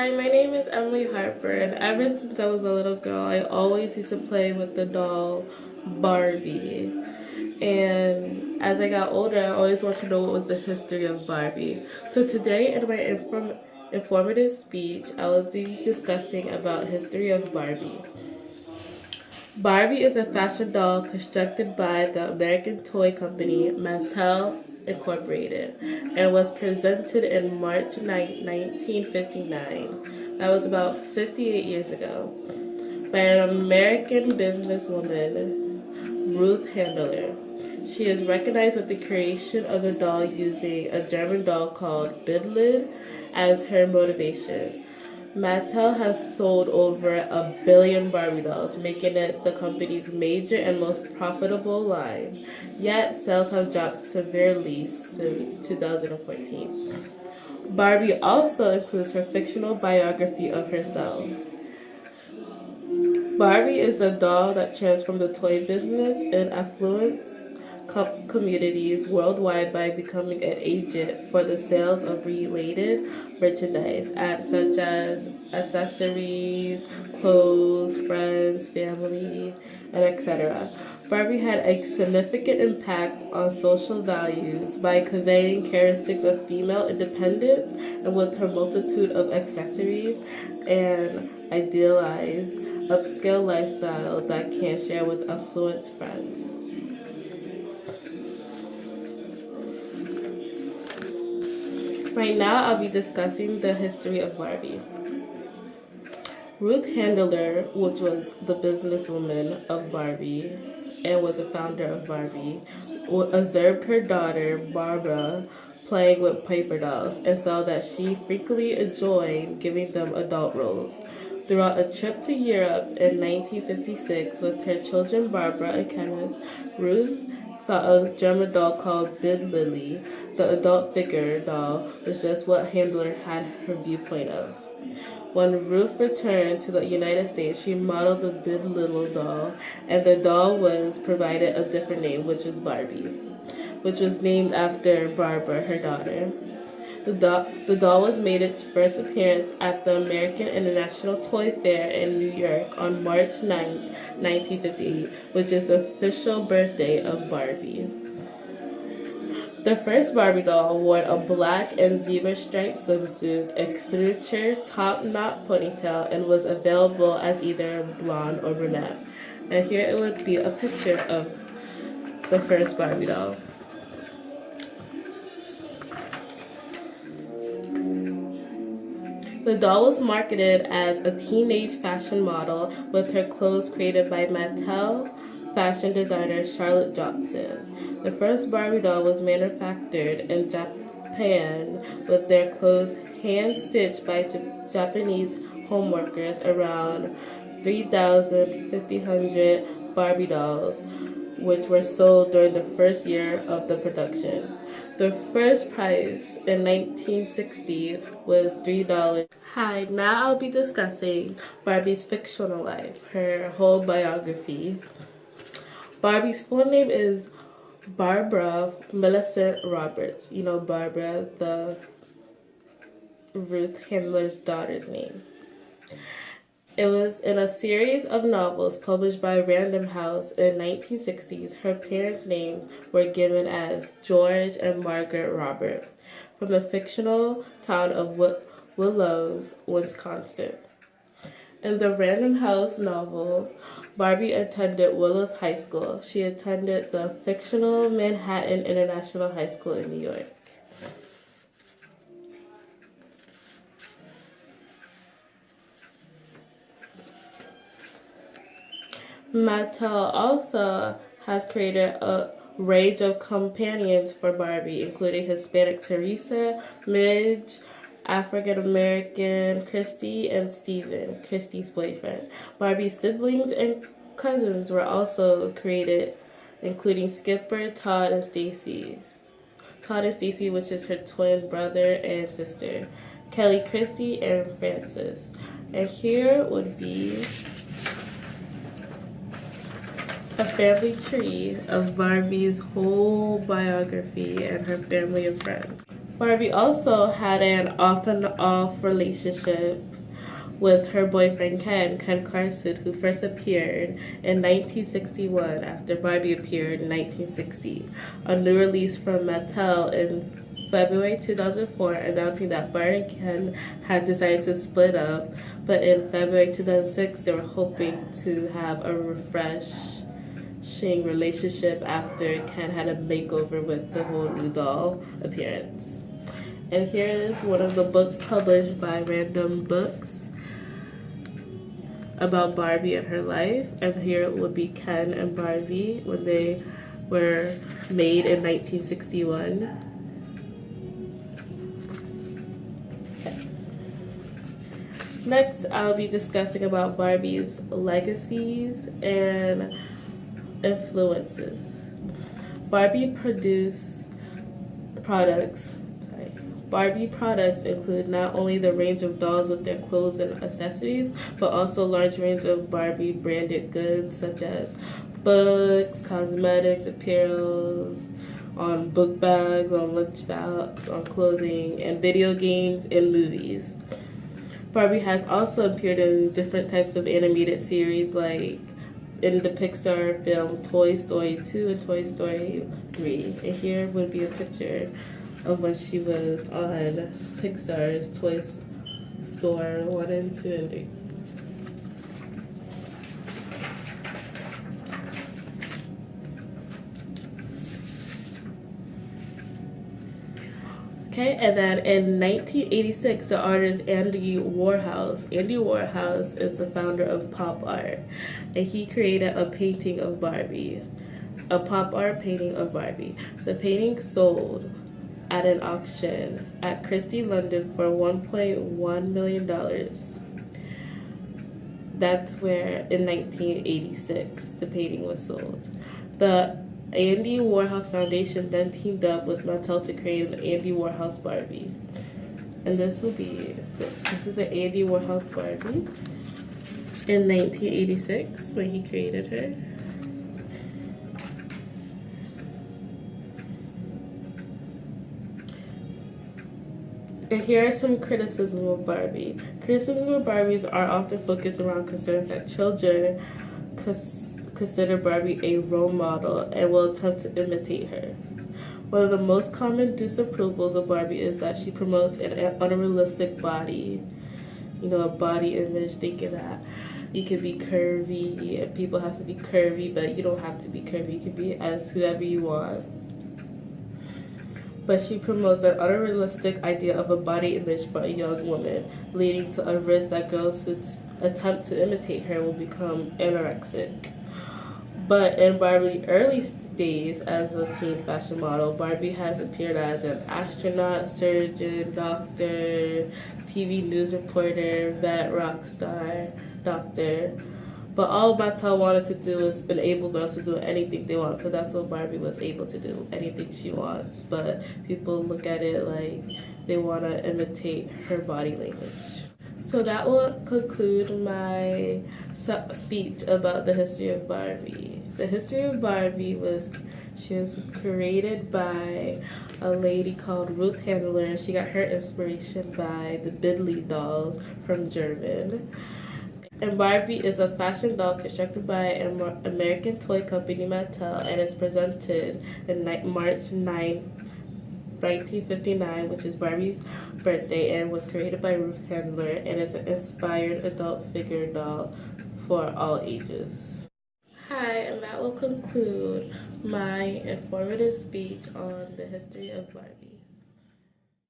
Hi, my name is Emily Harper, and ever since I was a little girl, I always used to play with the doll Barbie. And as I got older, I always wanted to know what was the history of Barbie. So today, in my informative speech, I will be discussing about history of Barbie. Barbie is a fashion doll constructed by the American toy company Mattel Incorporated and was presented in March 1959. That was about 58 years ago, by an American businesswoman, Ruth Handler. She is recognized with the creation of the doll using a German doll called Bidlid as her motivation. Mattel has sold over 1 billion Barbie dolls, making it the company's major and most profitable line. Yet, sales have dropped severely since 2014. Barbie also includes her fictional biography of herself. Barbie is a doll that transformed the toy business and affluence communities worldwide by becoming an agent for the sales of related merchandise such as accessories, clothes, friends, family, and etc. Barbie had a significant impact on social values by conveying characteristics of female independence, and with her multitude of accessories and idealized upscale lifestyle that can share with affluent friends. Right now, I'll be discussing the history of Barbie. Ruth Handler, which was the businesswoman of Barbie and was a founder of Barbie, observed her daughter, Barbara, playing with paper dolls and saw that she frequently enjoyed giving them adult roles. Throughout a trip to Europe in 1956 with her children Barbara and Kenneth, Ruth saw a German doll called Bid Lily. The adult figure doll was just what Handler had her viewpoint of. When Ruth returned to the United States, she modeled the Bid Little doll, and the doll was provided a different name, which was Barbie, which was named after Barbara, her daughter. The doll was made its first appearance at the American International Toy Fair in New York on March 9, 1958, which is the official birthday of Barbie. The first Barbie doll wore a black and zebra-striped swimsuit, a signature top-knot ponytail, and was available as either blonde or brunette. And here it would be a picture of the first Barbie doll. The doll was marketed as a teenage fashion model with her clothes created by Mattel fashion designer Charlotte Johnson. The first Barbie doll was manufactured in Japan with their clothes hand-stitched by Japanese homeworkers. Around 3,500 Barbie dolls, which were sold during the first year of the production. The first price in 1960 was $3. Hi, now I'll be discussing Barbie's fictional life, her whole biography. Barbie's full name is Barbara Millicent Roberts. You know Barbara, the Ruth Handler's daughter's name. It was in a series of novels published by Random House in 1960s. Her parents' names were given as George and Margaret Robert, from the fictional town of Willows, Wisconsin. In the Random House novel, Barbie attended Willows High School. She attended the fictional Manhattan International High School in New York. Mattel also has created a range of companions for Barbie, including Hispanic Teresa, Midge, African American Christy, and Steven, Christy's boyfriend. Barbie's siblings and cousins were also created, including Skipper, Todd, and Stacy. Todd and Stacy, which is her twin brother and sister, Kelly Christie, and Francis. And here would be a family tree of Barbie's whole biography and her family and friends. Barbie also had an off and off relationship with her boyfriend Ken Carson, who first appeared in 1961 after Barbie appeared in 1960. A new release from Mattel in February 2004 announcing that Barbie and Ken had decided to split up, but in February 2006 they were hoping to have a refreshing relationship after Ken had a makeover with the whole new doll appearance. And here is one of the books published by Random Books about Barbie and her life. And here would be Ken and Barbie when they were made in 1961. Next, I'll be discussing about Barbie's legacies and influences. Barbie products include not only the range of dolls with their clothes and accessories, but also a large range of Barbie branded goods such as books, cosmetics, apparels, on book bags, on lunch bags, on clothing, and video games and movies. Barbie has also appeared in different types of animated series like in the Pixar film Toy Story 2 and Toy Story 3. And here would be a picture of when she was on Pixar's Toy Story 1 and 2 and 3. Okay, and then in 1986, the artist Andy Warhol is the founder of pop art, and he created a painting of Barbie, a pop art painting of Barbie. The painting sold at an auction at Christie, London for $1.1 million. That's where in 1986 the painting was sold. The Andy Warhol Foundation then teamed up with Mattel to create an Andy Warhol Barbie. And this is an Andy Warhol Barbie in 1986 when he created her. And here are some criticisms of Barbie. Criticisms of Barbies are often focused around concerns that children consider Barbie a role model and will attempt to imitate her. One of the most common disapprovals of Barbie is that she promotes an unrealistic body. You know, a body image, thinking that you can be curvy and people have to be curvy, but you don't have to be curvy. You can be as whoever you want. But she promotes an unrealistic idea of a body image for a young woman, leading to a risk that girls who attempt to imitate her will become anorexic. But in Barbie's early days as a teen fashion model, Barbie has appeared as an astronaut, surgeon, doctor, TV news reporter, vet, rock star, doctor. But all Mattel wanted to do was enable girls to do anything they want, because that's what Barbie was able to do, anything she wants. But people look at it like they want to imitate her body language. So that will conclude my speech about the history of Barbie. The history of Barbie was created by a lady called Ruth Handler. She got her inspiration by the Bidley dolls from German. And Barbie is a fashion doll constructed by an American toy company Mattel and is presented in March 9, 1959, which is Barbie's birthday, and was created by Ruth Handler and is an inspired adult figure doll for all ages. Hi, and that will conclude my informative speech on the history of Barbie.